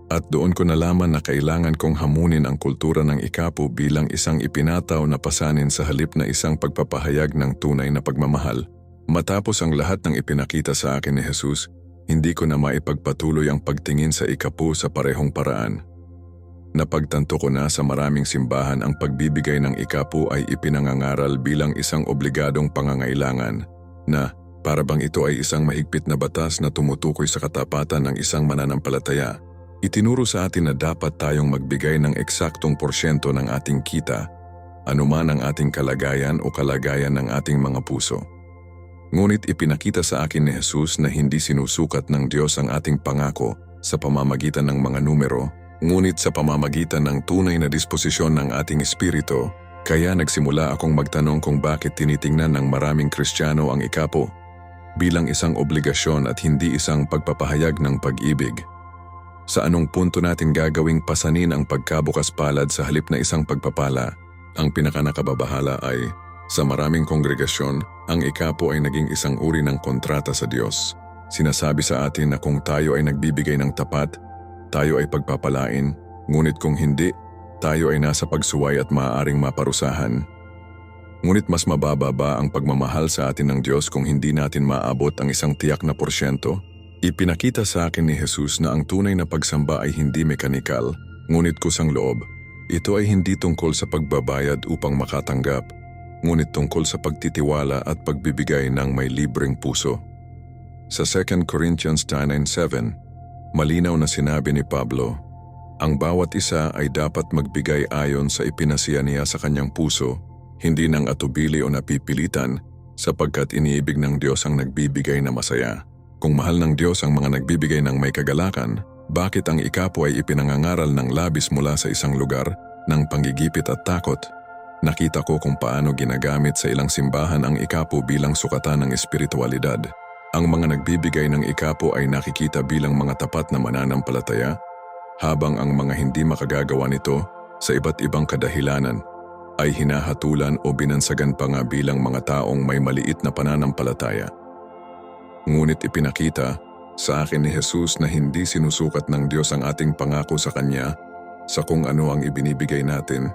At doon ko nalaman na kailangan kong hamunin ang kultura ng ikapu bilang isang ipinataw na pasanin sa halip na isang pagpapahayag ng tunay na pagmamahal. Matapos ang lahat ng ipinakita sa akin ni Jesus, hindi ko na maipagpatuloy ang pagtingin sa ikapu sa parehong paraan. Napagtanto ko na sa maraming simbahan ang pagbibigay ng ikapu ay ipinangangaral bilang isang obligadong pangangailangan na para bang ito ay isang mahigpit na batas na tumutukoy sa katapatan ng isang mananampalataya. Itinuro sa atin na dapat tayong magbigay ng eksaktong porsyento ng ating kita, anuman ang ating kalagayan o kalagayan ng ating mga puso. Ngunit ipinakita sa akin ni Jesus na hindi sinusukat ng Diyos ang ating pangako sa pamamagitan ng mga numero, ngunit sa pamamagitan ng tunay na disposisyon ng ating espiritu. Kaya nagsimula akong magtanong kung bakit tinitingnan ng maraming Kristiyano ang ikapo bilang isang obligasyon at hindi isang pagpapahayag ng pag-ibig. Sa anong punto natin gagawing pasanin ang pagkabukas palad sa halip na isang pagpapala? Ang pinakanakababahala ay, sa maraming kongregasyon, ang ikapo ay naging isang uri ng kontrata sa Diyos. Sinasabi sa atin na kung tayo ay nagbibigay ng tapat, tayo ay pagpapalain, ngunit kung hindi, tayo ay nasa pagsuway at maaaring maparusahan. Ngunit mas mababa ba ang pagmamahal sa atin ng Diyos kung hindi natin maabot ang isang tiyak na porsyento? Ipinakita sa akin ni Jesus na ang tunay na pagsamba ay hindi mekanikal, ngunit kusang loob. Ito ay hindi tungkol sa pagbabayad upang makatanggap, ngunit tungkol sa pagtitiwala at pagbibigay ng may libreng puso. Sa 2 Corinthians 9:7, malinaw na sinabi ni Pablo, ang bawat isa ay dapat magbigay ayon sa ipinasiya niya sa kanyang puso, hindi ng atubili o napipilitan, sapagkat iniibig ng Diyos ang nagbibigay na masaya. Kung mahal ng Diyos ang mga nagbibigay ng may kagalakan, bakit ang ikapo ay ipinangangaral ng labis mula sa isang lugar ng panggigipit at takot? Nakita ko kung paano ginagamit sa ilang simbahan ang ikapo bilang sukatan ng espiritualidad. Ang mga nagbibigay ng ikapo ay nakikita bilang mga tapat na mananampalataya, habang ang mga hindi makagagawa nito sa iba't ibang kadahilanan ay hinahatulan o binansagan pa nga bilang mga taong may maliit na pananampalataya. Ngunit ipinakita sa akin ni Jesus na hindi sinusukat ng Diyos ang ating pangako sa Kanya sa kung ano ang ibinibigay natin,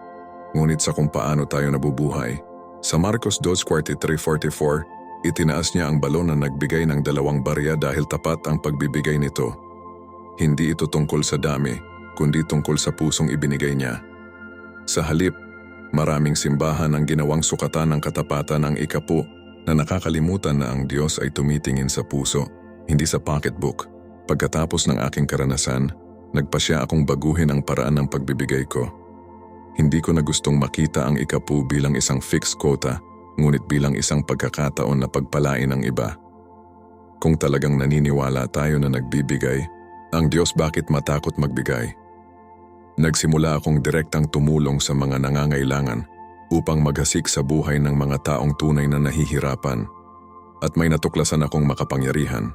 ngunit sa kung paano tayo nabubuhay. Sa Marcos 2:43-44, itinaas niya ang balon na nagbigay ng 2 barya dahil tapat ang pagbibigay nito. Hindi ito tungkol sa dami, kundi tungkol sa pusong ibinigay niya. Sa halip, maraming simbahan ang ginawang sukatan ng katapatan ng ikapo na nakakalimutan na ang Diyos ay tumitingin sa puso, hindi sa pocketbook. Pagkatapos ng aking karanasan, nagpasya akong baguhin ang paraan ng pagbibigay ko. Hindi ko na gustong makita ang ikapo bilang isang fixed quota, ngunit bilang isang pagkakataon na pagpalain ang iba. Kung talagang naniniwala tayo na nagbibigay, ang Diyos bakit matakot magbigay? Nagsimula akong direktang tumulong sa mga nangangailangan upang maghasik sa buhay ng mga taong tunay na nahihirapan. At may natuklasan akong makapangyarihan.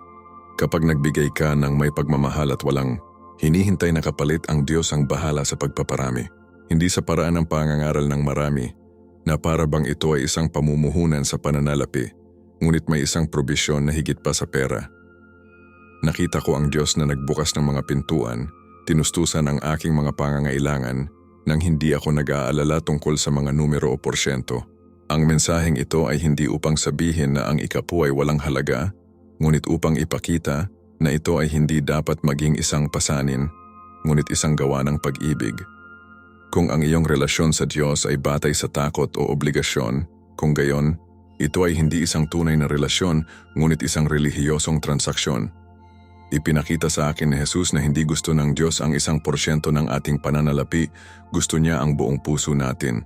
Kapag nagbigay ka ng may pagmamahal at walang hinihintay na kapalit, ang Diyos ang bahala sa pagpaparami. Hindi sa paraan ng pangangaral ng marami, na para bang ito ay isang pamumuhunan sa pananalapi, ngunit may isang probisyon na higit pa sa pera. Nakita ko ang Diyos na nagbukas ng mga pintuan, tinustusan ang aking mga pangangailangan nang hindi ako nag-aalala tungkol sa mga numero o porsyento. Ang mensaheng ito ay hindi upang sabihin na ang ikapo ay walang halaga, ngunit upang ipakita na ito ay hindi dapat maging isang pasanin, ngunit isang gawa ng pag-ibig. Kung ang iyong relasyon sa Diyos ay batay sa takot o obligasyon, kung gayon, ito ay hindi isang tunay na relasyon, ngunit isang relihiyosong transaksyon. Ipinakita sa akin ni Jesus na hindi gusto ng Diyos ang 1% ng ating pananalapi, gusto niya ang buong puso natin.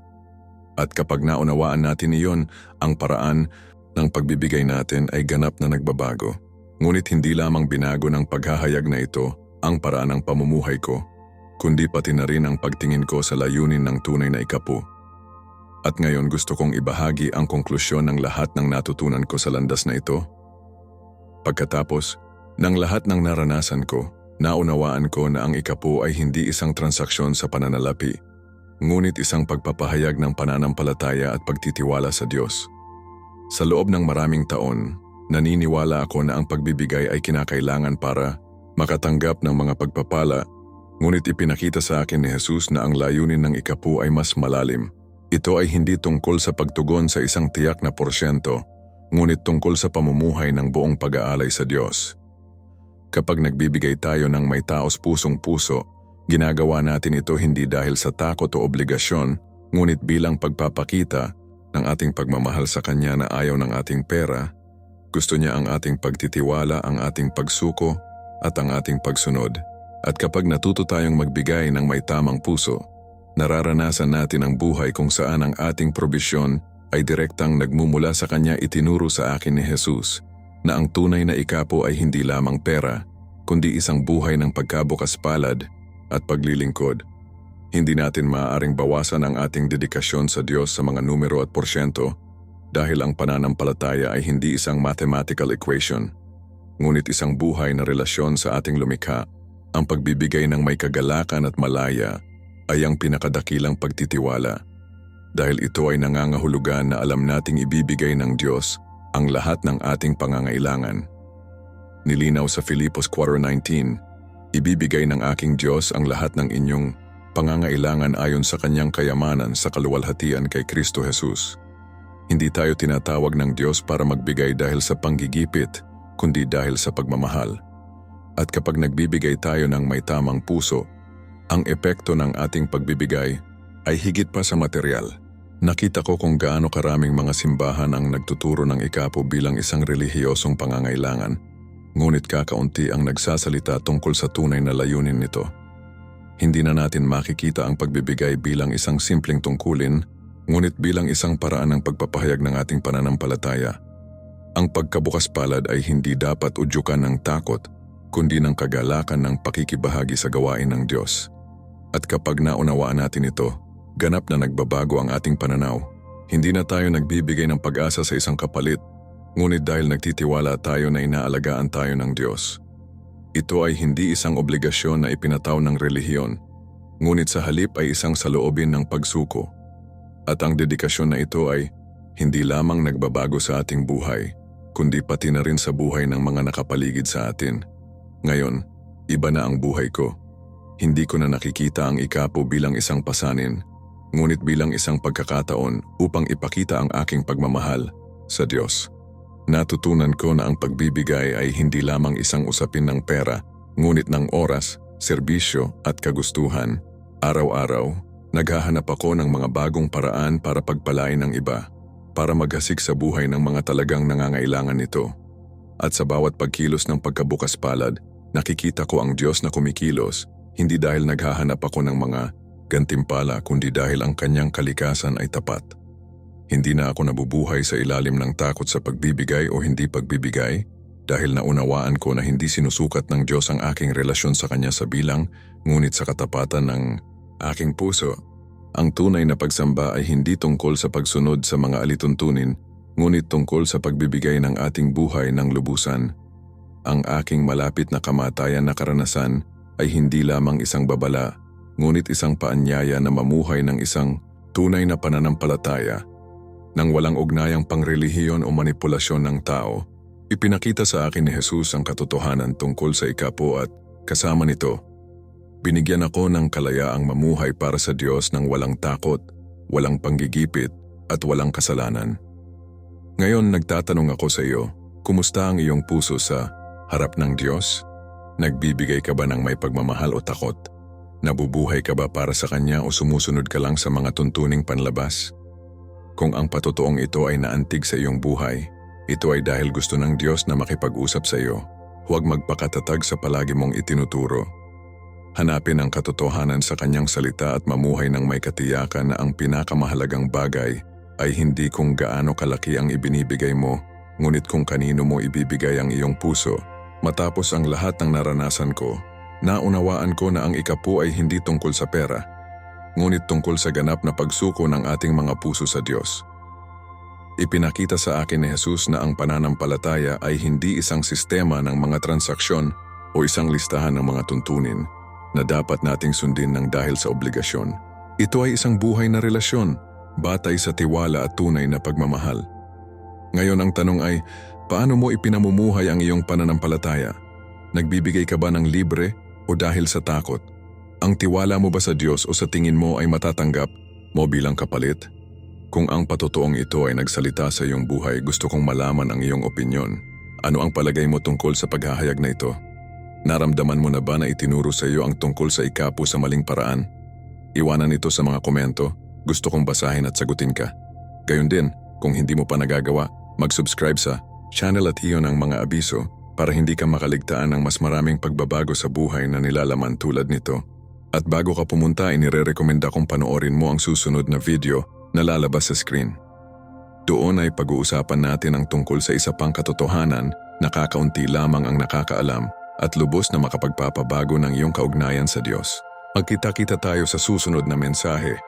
At kapag naunawaan natin iyon, ang paraan ng pagbibigay natin ay ganap na nagbabago. Ngunit hindi lamang binago ng paghahayag na ito ang paraan ng pamumuhay ko, kundi pati na rin ang pagtingin ko sa layunin ng tunay na ikapo. At ngayon gusto kong ibahagi ang konklusyon ng lahat ng natutunan ko sa landas na ito. Pagkatapos ng lahat ng naranasan ko, naunawaan ko na ang ikapo ay hindi isang transaksyon sa pananalapi, ngunit isang pagpapahayag ng pananampalataya at pagtitiwala sa Diyos. Sa loob ng maraming taon, naniniwala ako na ang pagbibigay ay kinakailangan para makatanggap ng mga pagpapala, ngunit ipinakita sa akin ni Jesus na ang layunin ng ikapo ay mas malalim. Ito ay hindi tungkol sa pagtugon sa isang tiyak na porsyento, ngunit tungkol sa pamumuhay ng buong pag-aalay sa Diyos. Kapag nagbibigay tayo ng may taos pusong puso, ginagawa natin ito hindi dahil sa takot o obligasyon, ngunit bilang pagpapakita ng ating pagmamahal sa Kanya na ayaw ng ating pera. Gusto niya ang ating pagtitiwala, ang ating pagsuko, at ang ating pagsunod. At kapag natuto tayong magbigay ng may tamang puso, nararanasan natin ang buhay kung saan ang ating probisyon ay direktang nagmumula sa kanya itinuro sa akin ni Jesus na ang tunay na ikapo ay hindi lamang pera, kundi isang buhay ng pagkabukas palad at paglilingkod. Hindi natin maaaring bawasan ang ating dedikasyon sa Diyos sa mga numero at porsyento dahil ang pananampalataya ay hindi isang mathematical equation, ngunit isang buhay na relasyon sa ating lumikha. Ang pagbibigay ng may kagalakan at malaya ay ang pinakadakilang pagtitiwala. Dahil ito ay nangangahulugan na alam nating ibibigay ng Diyos ang lahat ng ating pangangailangan. Nilinaw sa Filipos 4:19, ibibigay ng aking Diyos ang lahat ng inyong pangangailangan ayon sa kanyang kayamanan sa kaluwalhatian kay Kristo Jesus. Hindi tayo tinatawag ng Diyos para magbigay dahil sa panggigipit, kundi dahil sa pagmamahal. At kapag nagbibigay tayo ng may tamang puso, ang epekto ng ating pagbibigay ay higit pa sa material. Nakita ko kung gaano karaming mga simbahan ang nagtuturo ng ikapo bilang isang relihiyosong pangangailangan, ngunit kakaunti ang nagsasalita tungkol sa tunay na layunin nito. Hindi na natin makikita ang pagbibigay bilang isang simpleng tungkulin, ngunit bilang isang paraan ng pagpapahayag ng ating pananampalataya. Ang pagkabukas palad ay hindi dapat udyukan ng takot, kundi ng kagalakan ng pakikibahagi sa gawain ng Diyos. At kapag naunawaan natin ito, ganap na nagbabago ang ating pananaw. Hindi na tayo nagbibigay ng pag-asa sa isang kapalit, ngunit dahil nagtitiwala tayo na inaalagaan tayo ng Diyos. Ito ay hindi isang obligasyon na ipinataw ng relihiyon, ngunit sa halip ay isang saloobin ng pagsuko. At ang dedikasyon na ito ay hindi lamang nagbabago sa ating buhay, kundi pati na rin sa buhay ng mga nakapaligid sa atin. Ngayon, iba na ang buhay ko. Hindi ko na nakikita ang ikapo bilang isang pasanin, ngunit bilang isang pagkakataon upang ipakita ang aking pagmamahal sa Diyos. Natutunan ko na ang pagbibigay ay hindi lamang isang usapin ng pera, ngunit ng oras, serbisyo at kagustuhan. Araw-araw, naghahanap ako ng mga bagong paraan para pagpalain ng iba, para maghasik sa buhay ng mga talagang nangangailangan nito. At sa bawat pagkilos ng pagkabukas palad, nakikita ko ang Diyos na kumikilos, hindi dahil naghahanap ako ng mga gantimpala kundi dahil ang kanyang kalikasan ay tapat. Hindi na ako nabubuhay sa ilalim ng takot sa pagbibigay o hindi pagbibigay dahil naunawaan ko na hindi sinusukat ng Diyos ang aking relasyon sa Kanya sa bilang, ngunit sa katapatan ng aking puso. Ang tunay na pagsamba ay hindi tungkol sa pagsunod sa mga alituntunin, ngunit tungkol sa pagbibigay ng ating buhay ng lubusan. Ang aking malapit na kamatayan na karanasan ay hindi lamang isang babala, ngunit isang paanyaya na mamuhay ng isang tunay na pananampalataya. Nang walang ugnayang pangrelihiyon o manipulasyon ng tao, ipinakita sa akin ni Jesus ang katotohanan tungkol sa ikapo at kasama nito, binigyan ako ng kalayaang mamuhay para sa Diyos ng walang takot, walang panggigipit at walang kasalanan. Ngayon nagtatanong ako sa iyo, kumusta ang iyong puso sa harap ng Diyos? Nagbibigay ka ba ng may pagmamahal o takot? Nabubuhay ka ba para sa Kanya o sumusunod ka lang sa mga tuntuning panlabas? Kung ang patotoong ito ay naantig sa iyong buhay, ito ay dahil gusto ng Diyos na makipag-usap sa iyo. Huwag magpakatatag sa palagi mong itinuturo. Hanapin ang katotohanan sa Kanyang salita at mamuhay ng may katiyakan na ang pinakamahalagang bagay ay hindi kung gaano kalaki ang ibinibigay mo, ngunit kung kanino mo ibibigay ang iyong puso. Matapos ang lahat ng naranasan ko, naunawaan ko na ang ikapo ay hindi tungkol sa pera, ngunit tungkol sa ganap na pagsuko ng ating mga puso sa Diyos. Ipinakita sa akin ni Jesus na ang pananampalataya ay hindi isang sistema ng mga transaksyon o isang listahan ng mga tuntunin na dapat nating sundin ng dahil sa obligasyon. Ito ay isang buhay na relasyon, batay sa tiwala at tunay na pagmamahal. Ngayon ang tanong ay, paano mo ipinamumuhay ang iyong pananampalataya? Nagbibigay ka ba ng libre o dahil sa takot? Ang tiwala mo ba sa Diyos o sa tingin mo ay matatanggap mo bilang kapalit? Kung ang patotoong ito ay nagsalita sa iyong buhay, gusto kong malaman ang iyong opinyon. Ano ang palagay mo tungkol sa paghahayag na ito? Naramdaman mo na ba na itinuro sa iyo ang tungkol sa ikapo sa maling paraan? Iwanan ito sa mga komento. Gusto kong basahin at sagutin ka. Gayon din, kung hindi mo pa nagagawa, mag-subscribe sa channel at iyon ang mga abiso para hindi ka makaligtaan ng mas maraming pagbabago sa buhay na nilalaman tulad nito. At bago ka pumunta, inirerekomenda kong panoorin mo ang susunod na video na lalabas sa screen. Doon ay pag-uusapan natin ang tungkol sa isa pang katotohanan na kakaunti lamang ang nakakaalam at lubos na makapagpapabago ng iyong kaugnayan sa Diyos. Magkita-kita tayo sa susunod na mensahe.